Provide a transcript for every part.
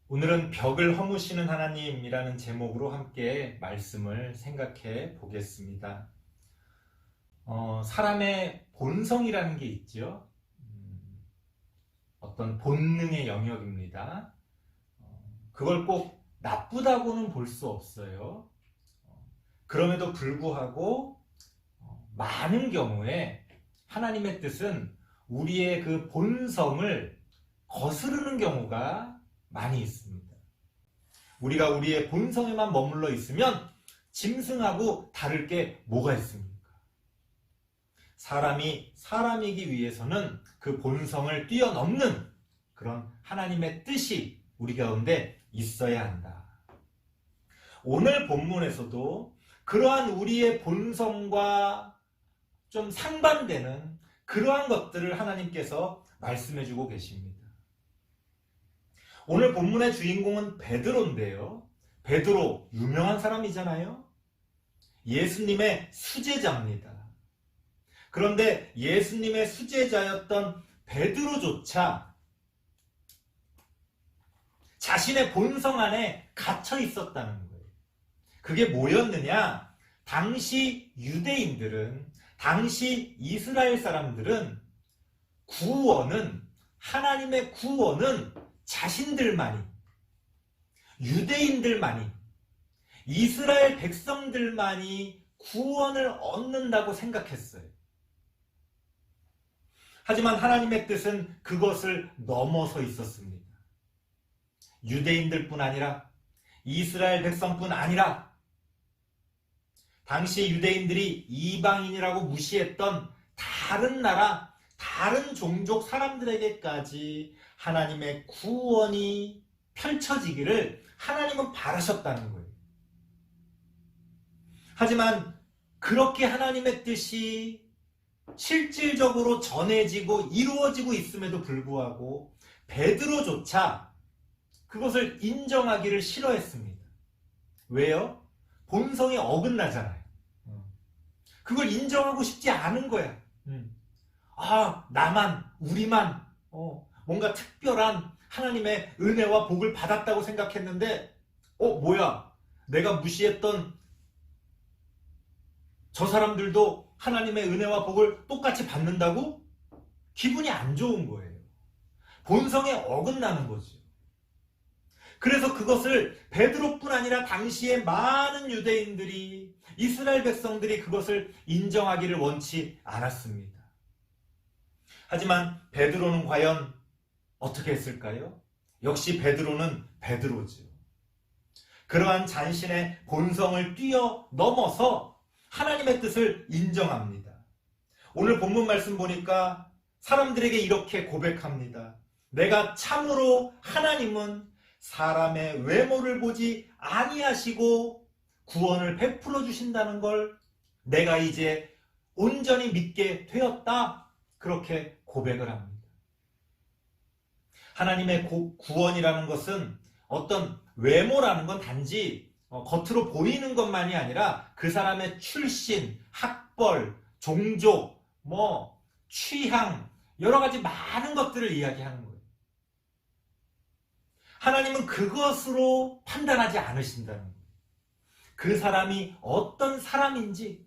오늘은 벽을 허무시는 하나님이라는 제목으로 함께 말씀을 생각해 보겠습니다. 사람의 본성이라는 게 있죠. 어떤 본능의 영역입니다. 그걸 꼭 나쁘다고는 볼 수 없어요. 그럼에도 불구하고 많은 경우에 하나님의 뜻은 우리의 그 본성을 거스르는 경우가 많이 있습니다. 우리가 우리의 본성에만 머물러 있으면 짐승하고 다를 게 뭐가 있습니까? 사람이 사람이기 위해서는 그 본성을 뛰어넘는 그런 하나님의 뜻이 우리 가운데 있어야 한다. 오늘 본문에서도 그러한 우리의 본성과 좀 상반되는 그러한 것들을 하나님께서 말씀해주고 계십니다. 오늘 본문의 주인공은 베드로인데요. 베드로 유명한 사람이잖아요. 예수님의 수제자입니다. 그런데 예수님의 수제자였던 베드로조차 자신의 본성 안에 갇혀 있었다는 거예요. 그게 뭐였느냐? 당시 유대인들은, 당시 이스라엘 사람들은 하나님의 구원은 자신들만이, 유대인들만이, 이스라엘 백성들만이 구원을 얻는다고 생각했어요. 하지만 하나님의 뜻은 그것을 넘어서 있었습니다. 유대인들뿐 아니라 이스라엘 백성뿐 아니라 당시 유대인들이 이방인이라고 무시했던 다른 나라, 다른 종족 사람들에게까지 하나님의 구원이 펼쳐지기를 하나님은 바라셨다는 거예요. 하지만 그렇게 하나님의 뜻이 실질적으로 전해지고 이루어지고 있음에도 불구하고 베드로조차 그것을 인정하기를 싫어했습니다. 왜요? 본성이 어긋나잖아요. 그걸 인정하고 싶지 않은 거야. 나만, 우리만 뭔가 특별한 하나님의 은혜와 복을 받았다고 생각했는데 뭐야? 내가 무시했던 저 사람들도 하나님의 은혜와 복을 똑같이 받는다고? 기분이 안 좋은 거예요. 본성에 어긋나는 거죠. 그래서 그것을 베드로뿐 아니라 당시에 많은 유대인들이, 이스라엘 백성들이 그것을 인정하기를 원치 않았습니다. 하지만 베드로는 과연 어떻게 했을까요? 역시 베드로는 베드로죠. 그러한 자신의 본성을 뛰어넘어서 하나님의 뜻을 인정합니다. 오늘 본문 말씀 보니까 사람들에게 이렇게 고백합니다. 내가 참으로 하나님은 사람의 외모를 보지 아니하시고 구원을 베풀어 주신다는 걸 내가 이제 온전히 믿게 되었다. 그렇게 고백을 합니다. 하나님의 구원이라는 것은 어떤 외모라는 건 단지 겉으로 보이는 것만이 아니라 그 사람의 출신, 학벌, 종족, 취향, 여러 가지 많은 것들을 이야기하는 거예요. 하나님은 그것으로 판단하지 않으신다는 거예요. 그 사람이 어떤 사람인지,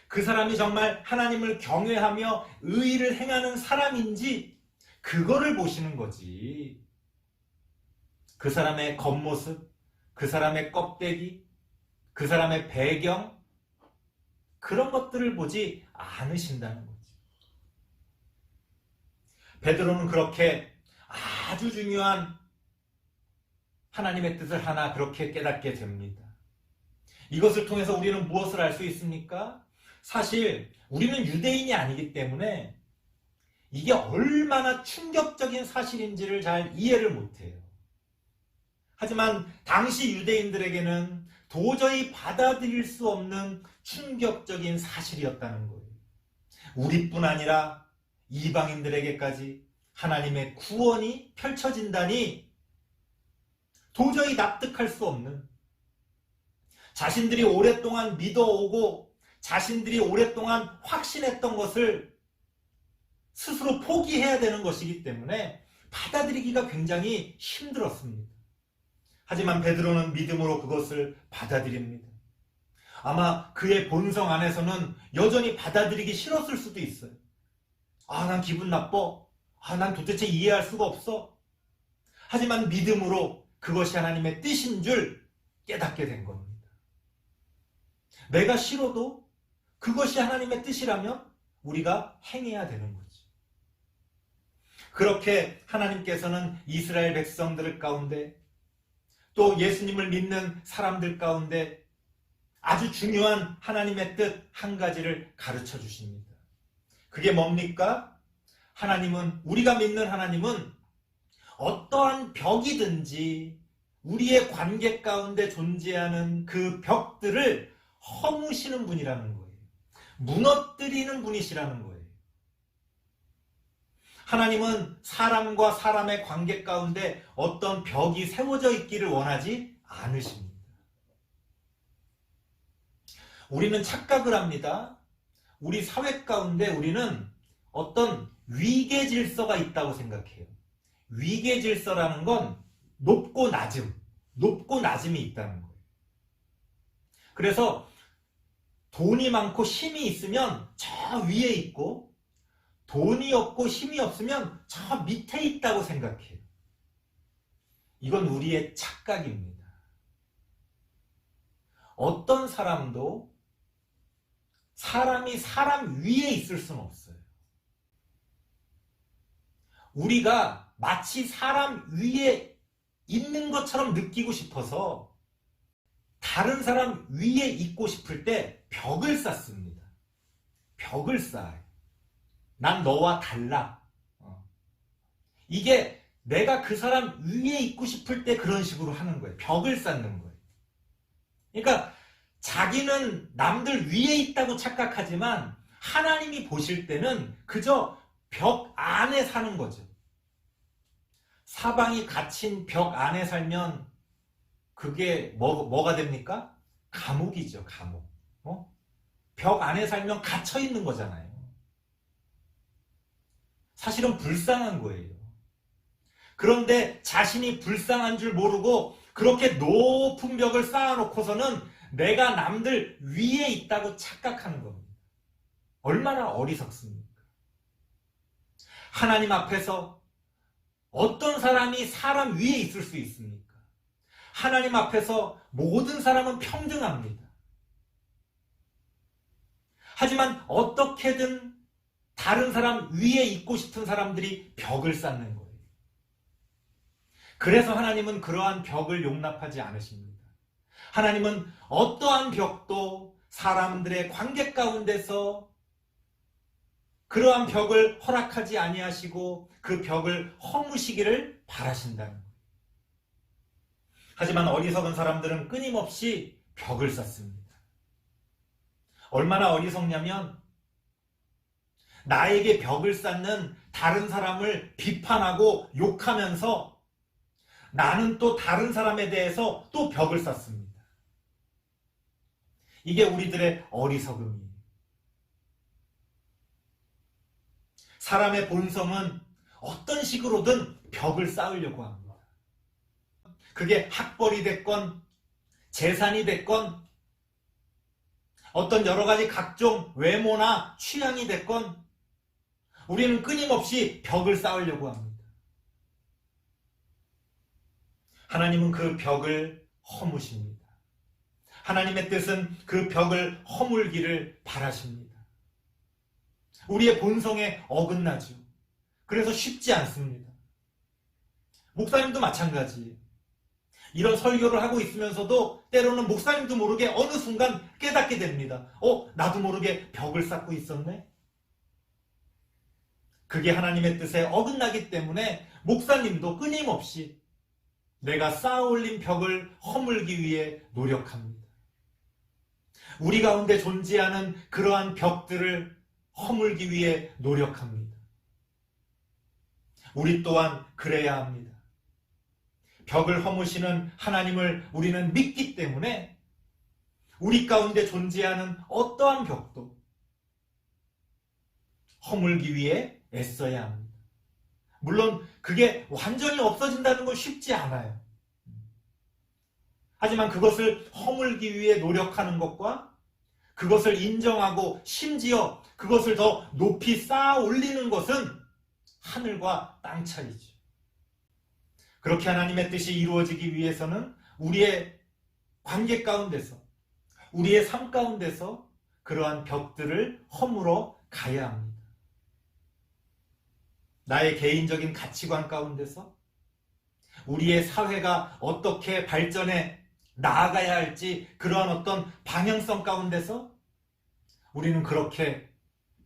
그 사람이 정말 하나님을 경외하며 의의를 행하는 사람인지 그거를 보시는 거지. 그 사람의 겉모습, 그 사람의 껍데기, 그 사람의 배경, 그런 것들을 보지 않으신다는 거지. 베드로는 그렇게 아주 중요한 하나님의 뜻을 하나 그렇게 깨닫게 됩니다. 이것을 통해서 우리는 무엇을 알 수 있습니까? 사실 우리는 유대인이 아니기 때문에 이게 얼마나 충격적인 사실인지를 잘 이해를 못해요. 하지만 당시 유대인들에게는 도저히 받아들일 수 없는 충격적인 사실이었다는 거예요. 우리뿐 아니라 이방인들에게까지 하나님의 구원이 펼쳐진다니 도저히 납득할 수 없는, 자신들이 오랫동안 믿어오고 자신들이 오랫동안 확신했던 것을 스스로 포기해야 되는 것이기 때문에 받아들이기가 굉장히 힘들었습니다. 하지만 베드로는 믿음으로 그것을 받아들입니다. 아마 그의 본성 안에서는 여전히 받아들이기 싫었을 수도 있어요. 난 기분 나빠. 난 도대체 이해할 수가 없어. 하지만 믿음으로 그것이 하나님의 뜻인 줄 깨닫게 된 겁니다. 내가 싫어도 그것이 하나님의 뜻이라면 우리가 행해야 되는 거죠. 그렇게 하나님께서는 이스라엘 백성들 가운데 또 예수님을 믿는 사람들 가운데 아주 중요한 하나님의 뜻 한 가지를 가르쳐 주십니다. 그게 뭡니까? 우리가 믿는 하나님은 어떠한 벽이든지 우리의 관계 가운데 존재하는 그 벽들을 허무시는 분이라는 거예요. 무너뜨리는 분이시라는 거예요. 하나님은 사람과 사람의 관계 가운데 어떤 벽이 세워져 있기를 원하지 않으십니다. 우리는 착각을 합니다. 우리 사회 가운데 우리는 어떤 위계 질서가 있다고 생각해요. 위계 질서라는 건 높고 낮음이 있다는 거예요. 그래서 돈이 많고 힘이 있으면 저 위에 있고 돈이 없고 힘이 없으면 저 밑에 있다고 생각해요. 이건 우리의 착각입니다. 어떤 사람도 사람이 사람 위에 있을 수는 없어요. 우리가 마치 사람 위에 있는 것처럼 느끼고 싶어서 다른 사람 위에 있고 싶을 때 벽을 쌓습니다. 벽을 쌓아요. 난 너와 달라. 이게 내가 그 사람 위에 있고 싶을 때 그런 식으로 하는 거예요. 벽을 쌓는 거예요. 그러니까 자기는 남들 위에 있다고 착각하지만 하나님이 보실 때는 그저 벽 안에 사는 거죠. 사방이 갇힌 벽 안에 살면 그게 뭐가 됩니까? 감옥이죠, 감옥. 벽 안에 살면 갇혀 있는 거잖아요. 사실은 불쌍한 거예요. 그런데 자신이 불쌍한 줄 모르고 그렇게 높은 벽을 쌓아놓고서는 내가 남들 위에 있다고 착각하는 겁니다. 얼마나 어리석습니까? 하나님 앞에서 어떤 사람이 사람 위에 있을 수 있습니까? 하나님 앞에서 모든 사람은 평등합니다. 하지만 어떻게든 다른 사람 위에 있고 싶은 사람들이 벽을 쌓는 거예요. 그래서 하나님은 그러한 벽을 용납하지 않으십니다. 하나님은 어떠한 벽도 사람들의 관계 가운데서 그러한 벽을 허락하지 아니하시고 그 벽을 허무시기를 바라신다는 거예요. 하지만 어리석은 사람들은 끊임없이 벽을 쌓습니다. 얼마나 어리석냐면 나에게 벽을 쌓는 다른 사람을 비판하고 욕하면서 나는 또 다른 사람에 대해서 또 벽을 쌓습니다. 이게 우리들의 어리석음이에요. 사람의 본성은 어떤 식으로든 벽을 쌓으려고 합니다. 그게 학벌이 됐건 재산이 됐건 어떤 여러 가지 각종 외모나 취향이 됐건 우리는 끊임없이 벽을 쌓으려고 합니다. 하나님은 그 벽을 허무십니다. 하나님의 뜻은 그 벽을 허물기를 바라십니다. 우리의 본성에 어긋나죠. 그래서 쉽지 않습니다. 목사님도 마찬가지예요. 이런 설교를 하고 있으면서도 때로는 목사님도 모르게 어느 순간 깨닫게 됩니다. 나도 모르게 벽을 쌓고 있었네? 그게 하나님의 뜻에 어긋나기 때문에 목사님도 끊임없이 내가 쌓아올린 벽을 허물기 위해 노력합니다. 우리 가운데 존재하는 그러한 벽들을 허물기 위해 노력합니다. 우리 또한 그래야 합니다. 벽을 허무시는 하나님을 우리는 믿기 때문에 우리 가운데 존재하는 어떠한 벽도 허물기 위해 애써야 합니다. 물론 그게 완전히 없어진다는 건 쉽지 않아요. 하지만 그것을 허물기 위해 노력하는 것과 그것을 인정하고 심지어 그것을 더 높이 쌓아 올리는 것은 하늘과 땅 차이죠. 그렇게 하나님의 뜻이 이루어지기 위해서는 우리의 관계 가운데서, 우리의 삶 가운데서 그러한 벽들을 허물어 가야 합니다. 나의 개인적인 가치관 가운데서 우리의 사회가 어떻게 발전해 나아가야 할지 그러한 어떤 방향성 가운데서 우리는 그렇게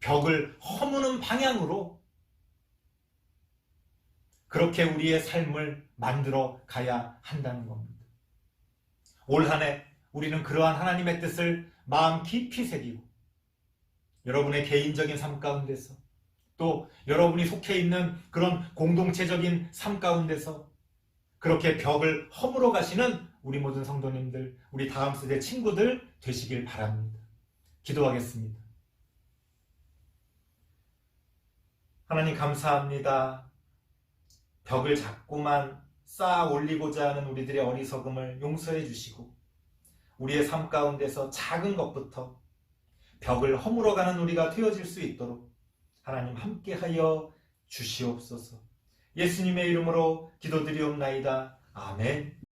벽을 허무는 방향으로 그렇게 우리의 삶을 만들어 가야 한다는 겁니다. 올 한 해 우리는 그러한 하나님의 뜻을 마음 깊이 새기고 여러분의 개인적인 삶 가운데서 또 여러분이 속해 있는 그런 공동체적인 삶 가운데서 그렇게 벽을 허물어 가시는 우리 모든 성도님들, 우리 다음 세대 친구들 되시길 바랍니다. 기도하겠습니다. 하나님 감사합니다. 벽을 자꾸만 쌓아 올리고자 하는 우리들의 어리석음을 용서해 주시고 우리의 삶 가운데서 작은 것부터 벽을 허물어가는 우리가 되어질 수 있도록 하나님 함께하여 주시옵소서. 예수님의 이름으로 기도드리옵나이다. 아멘.